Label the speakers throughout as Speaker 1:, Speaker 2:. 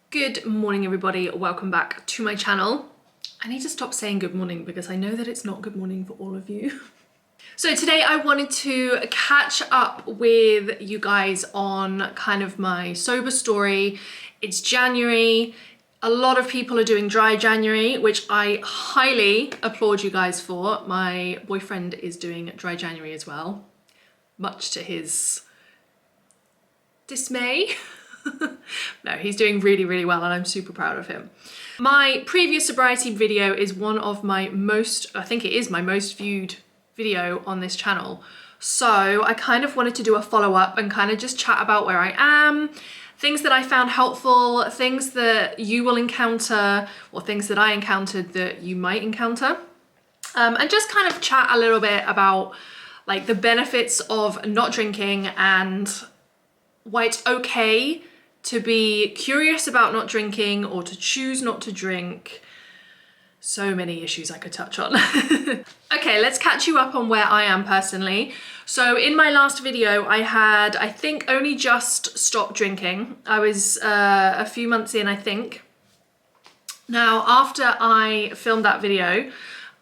Speaker 1: Good morning, everybody. Welcome back to my channel. I need to stop saying good morning because I know that it's not good morning for all of you. So today I wanted to catch up with you guys on kind of my sober story. It's January. A lot of people are doing dry January, which I highly applaud you guys for. My boyfriend is doing dry January as well, much to his dismay. No, he's doing really, really well and I'm super proud of him. My previous sobriety video is one of my I think it is my most viewed video on this channel. So I kind of wanted to do a follow-up and kind of just chat about where I am, things that I found helpful, things that you will encounter, or things that I encountered that you might encounter. And just kind of chat a little bit about like the benefits of not drinking and why it's okay to be curious about not drinking or to choose not to drink. So many issues I could touch on. Okay, let's catch you up on where I am personally. So in my last video, I had, I think, only just stopped drinking. I was a few months in, I think. Now, after I filmed that video,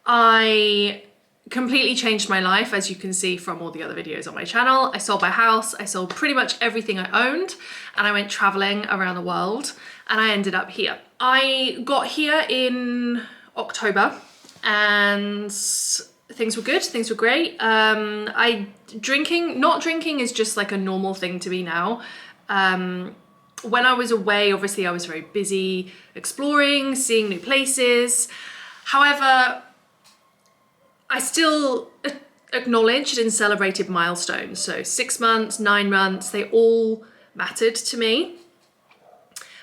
Speaker 1: I completely changed my life, as you can see from all the other videos on my channel. I sold my house, I sold pretty much everything I owned, and I went traveling around the world, and I ended up here. I got here in October, and things were good, things were great. Not drinking is just like a normal thing to me now. When I was away, obviously I was very busy exploring, seeing new places. However, I still acknowledged and celebrated milestones. So 6 months, 9 months, they all mattered to me.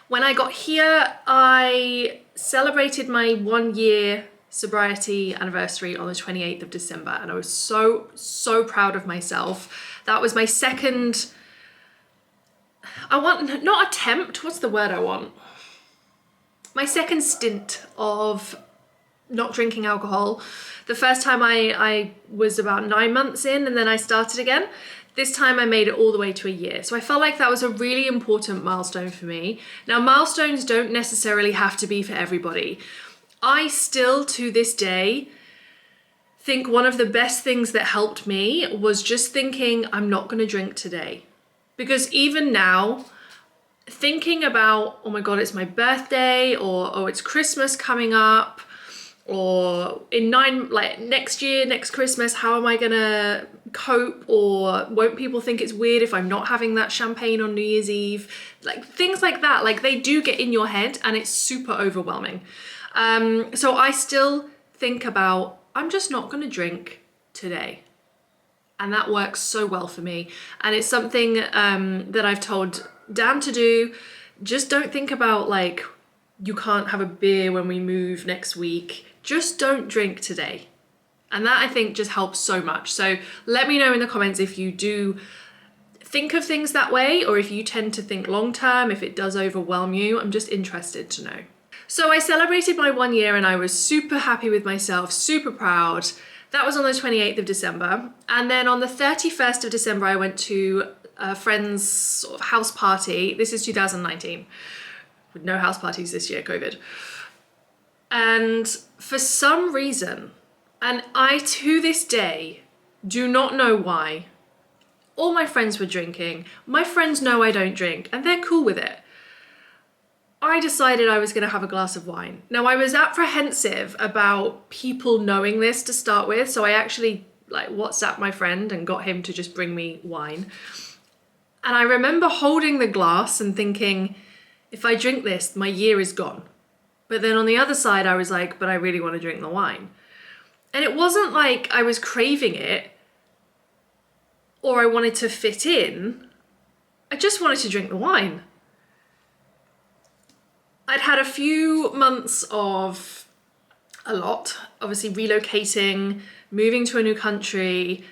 Speaker 1: When I got here, I celebrated my 1-year sobriety anniversary on the 28th of December. And I was so proud of myself. That was my second, not attempt, what's the word I want? My second stint of not drinking alcohol. The first time I was about 9 months in and then I started again. This time I made it all the way to a year. So I felt like that was a really important milestone for me. Now, milestones don't necessarily have to be for everybody. I still, to this day, think one of the best things that helped me was just thinking, I'm not gonna drink today. Because even now, thinking about, oh my God, it's my birthday, or oh, it's Christmas coming up, or next year, next Christmas, how am I gonna cope? Or won't people think it's weird if I'm not having that champagne on New Year's Eve? Like things like that, like they do get in your head and it's super overwhelming. So I still think about, I'm just not gonna drink today. And that works so well for me. And it's something that I've told Dan to do. Just don't think about like, you can't have a beer when we move next week. Just don't drink today. And that I think just helps so much. So let me know in the comments if you do think of things that way, or if you tend to think long term, if it does overwhelm you. I'm just interested to know. So I celebrated my 1 year and I was super happy with myself, super proud. That was on the 28th of December. And then on the 31st of December, I went to a friend's sort of house party. This is 2019. With no house parties this year, COVID. And for some reason, and I to this day do not know why, all my friends were drinking. My friends know I don't drink and they're cool with it. I decided I was gonna have a glass of wine. Now I was apprehensive about people knowing this to start with, so I actually like WhatsApped my friend and got him to just bring me wine. And I remember holding the glass and thinking, if I drink this, my year is gone. But then on the other side, I was like, but I really want to drink the wine. And it wasn't like I was craving it or I wanted to fit in. I just wanted to drink the wine. I'd had a few months of obviously relocating, moving to a new country.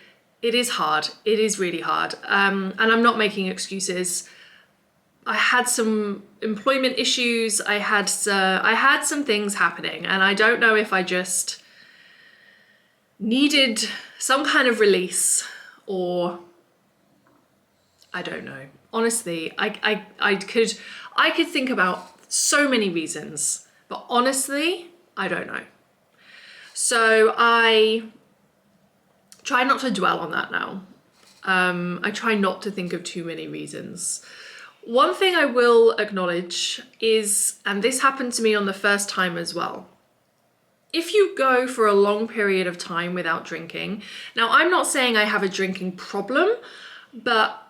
Speaker 1: It is hard. It is really hard. And I'm not making excuses. I had some employment issues. I had some things happening, and I don't know if I just needed some kind of release, or I don't know. Honestly, I could think about So many reasons, but honestly, I don't know. So I try not to dwell on that now. I try not to think of too many reasons. One thing I will acknowledge is, and this happened to me on the first time as well, if you go for a long period of time without drinking, now I'm not saying I have a drinking problem, but,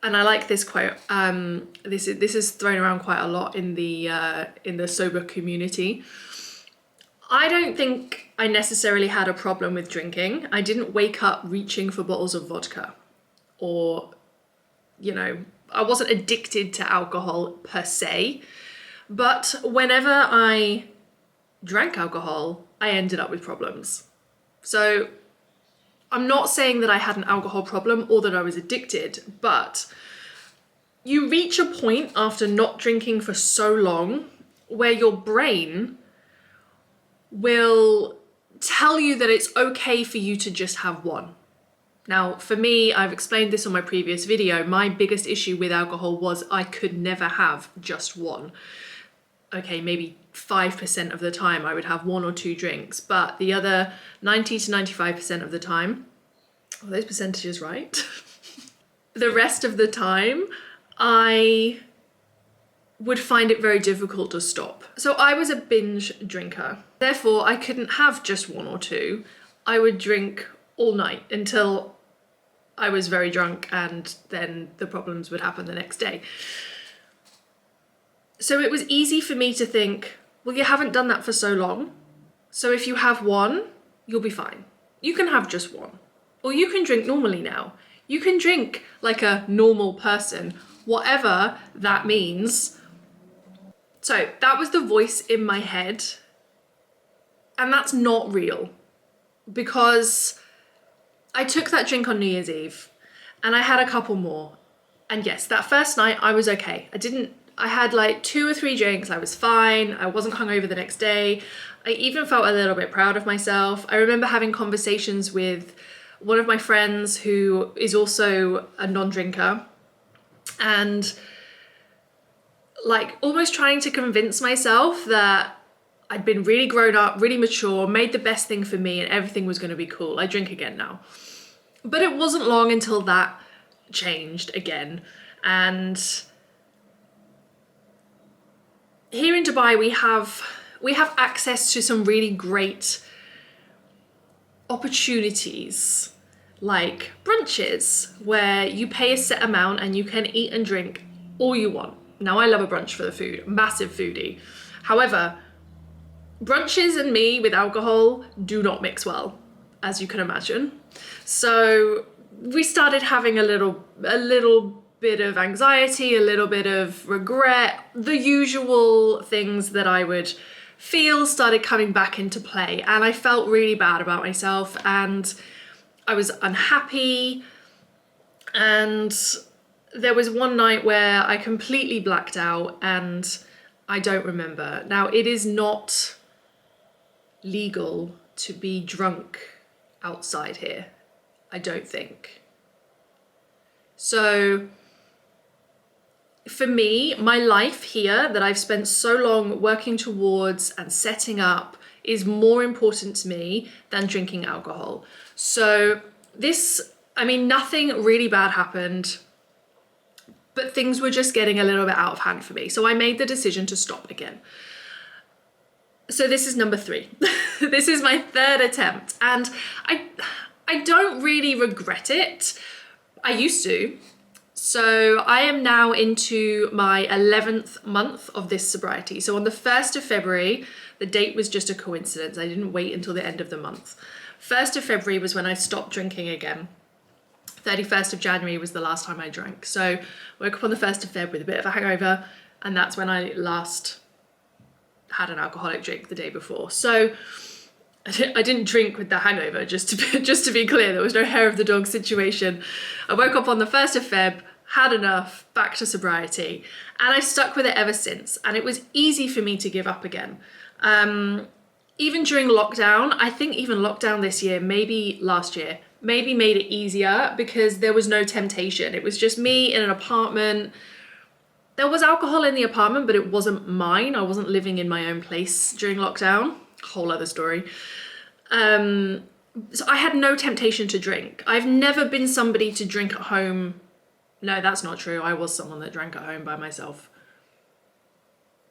Speaker 1: and I like this quote, this is thrown around quite a lot in the sober community. I don't think I necessarily had a problem with drinking. I didn't wake up reaching for bottles of vodka, or, you know, I wasn't addicted to alcohol per se, but whenever I drank alcohol, I ended up with problems. So I'm not saying that I had an alcohol problem or that I was addicted, but you reach a point after not drinking for so long where your brain will tell you that it's okay for you to just have one. Now, for me, I've explained this on my previous video, my biggest issue with alcohol was I could never have just one. Okay, maybe 5% of the time I would have 1 or 2 drinks, but the other 90 to 95% of the time, are those percentages right? The rest of the time, I would find it very difficult to stop. So I was a binge drinker. Therefore, I couldn't have just 1 or 2. I would drink all night until I was very drunk, and then the problems would happen the next day. So it was easy for me to think, well, you haven't done that for so long, so if you have 1, you'll be fine. You can have just 1. Or you can drink normally now. You can drink like a normal person, whatever that means. So that was the voice in my head. And that's not real, because I took that drink on New Year's Eve and I had a couple more. And yes, that first night I was okay. I had like 2 or 3 drinks, I was fine, I wasn't hungover the next day. I even felt a little bit proud of myself. I remember having conversations with one of my friends who is also a non-drinker, and like almost trying to convince myself that I'd been really grown up, really mature, made the best thing for me, and everything was going to be cool. I drink again now. But it wasn't long until that changed again. And here in Dubai, we have access to some really great opportunities, like brunches, where you pay a set amount and you can eat and drink all you want. Now, I love a brunch for the food, massive foodie. However, brunches and me with alcohol do not mix well, as you can imagine. So we started having a little bit of anxiety, a little bit of regret, the usual things that I would feel started coming back into play. And I felt really bad about myself, and I was unhappy. And there was one night where I completely blacked out and I don't remember. Now, it is not legal to be drunk outside here, I don't think. So for me, my life here that I've spent so long working towards and setting up is more important to me than drinking alcohol. So nothing really bad happened, but things were just getting a little bit out of hand for me. So I made the decision to stop again. So this is number 3. This is my 3rd attempt, and I don't really regret it. I used to. So I am now into my 11th month of this sobriety. So on the 1st of February, the date was just a coincidence. I didn't wait until the end of the month. 1st of February was when I stopped drinking again. 31st of January was the last time I drank. So woke up on the 1st of Feb with a bit of a hangover, and that's when I last had an alcoholic drink the day before. So I didn't drink with the hangover, just to be clear. There was no hair of the dog situation. I woke up on the 1st of Feb, had enough, back to sobriety, and I've stuck with it ever since. And it was easy for me to give up again. Even during lockdown, I think even lockdown this year, maybe last year, maybe made it easier because there was no temptation. It was just me in an apartment. There was alcohol in the apartment, but it wasn't mine. I wasn't living in my own place during lockdown. Whole other story. So I had no temptation to drink. I've never been somebody to drink at home. No, that's not true. I was someone that drank at home by myself.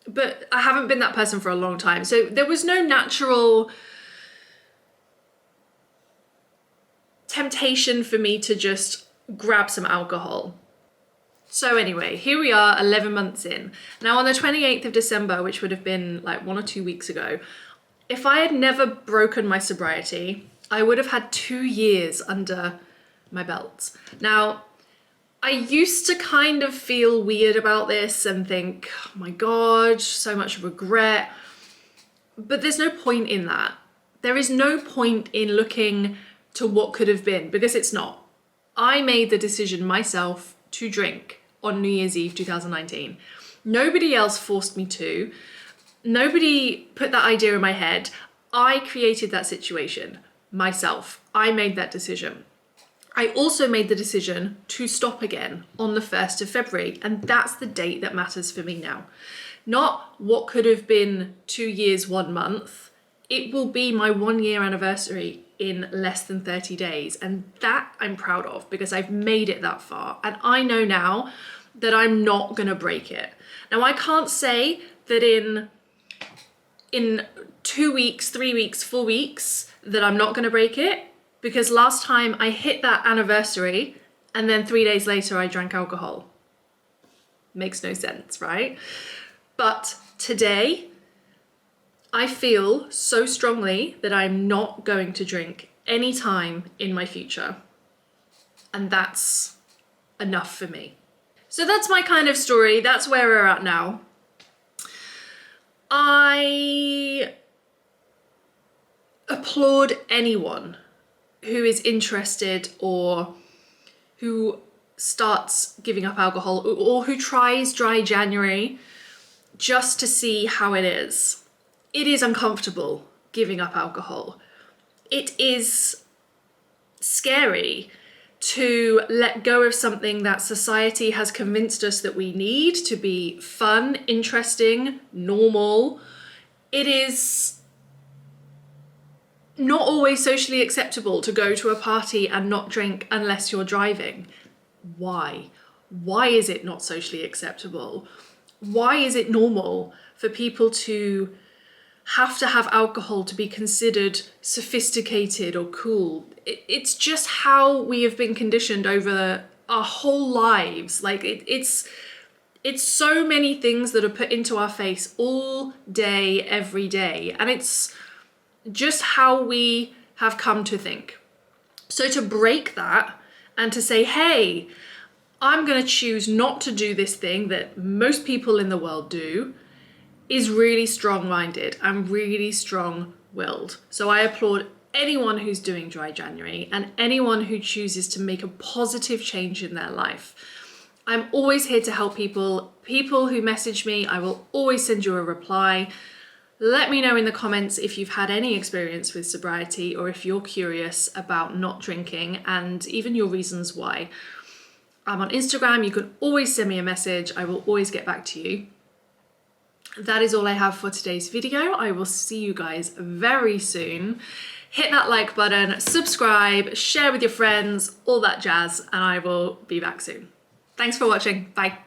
Speaker 1: But I haven't been that person for a long time. So there was no natural temptation for me to just grab some alcohol. So anyway, here we are 11 months in. Now on the 28th of December, which would have been like 1 or 2 weeks ago, if I had never broken my sobriety, I would have had 2 years under my belt. Now, I used to kind of feel weird about this and think, oh my God, so much regret. But there's no point in that. There is no point in looking to what could have been, because it's not. I made the decision myself to drink on New Year's Eve 2019. Nobody else forced me to. Nobody put that idea in my head. I created that situation myself. I made that decision. I also made the decision to stop again on the 1st of February, and that's the date that matters for me now. Not what could have been 2 years, 1 month. It will be my 1 year anniversary in less than 30 days, and that I'm proud of because I've made it that far, and I know now that I'm not gonna break it. Now I can't say that in 2 weeks, 3 weeks, 4 weeks that I'm not gonna break it, because last time I hit that anniversary and then 3 days later I drank alcohol. Makes no sense, right? But today, I feel so strongly that I'm not going to drink any time in my future. And that's enough for me. So that's my kind of story. That's where we're at now. I applaud anyone who is interested or who starts giving up alcohol or who tries dry January just to see how it is. It is uncomfortable giving up alcohol. It is scary to let go of something that society has convinced us that we need to be fun, interesting, normal. It is not always socially acceptable to go to a party and not drink unless you're driving. Why? Why is it not socially acceptable? Why is it normal for people to have alcohol to be considered sophisticated or cool? It's just how we have been conditioned over our whole lives. Like it's so many things that are put into our face all day, every day. And it's just how we have come to think. So to break that and to say, hey, I'm going to choose not to do this thing that most people in the world do, is really strong-minded and really strong-willed. So I applaud anyone who's doing dry January and anyone who chooses to make a positive change in their life. I'm always here to help people. People who message me, I will always send you a reply. Let me know in the comments if you've had any experience with sobriety or if you're curious about not drinking and even your reasons why. I'm on Instagram. You can always send me a message. I will always get back to you. That is all I have for today's video. I will see you guys very soon. Hit that like button, subscribe, share with your friends, all that jazz, and I will be back soon. Thanks for watching. Bye.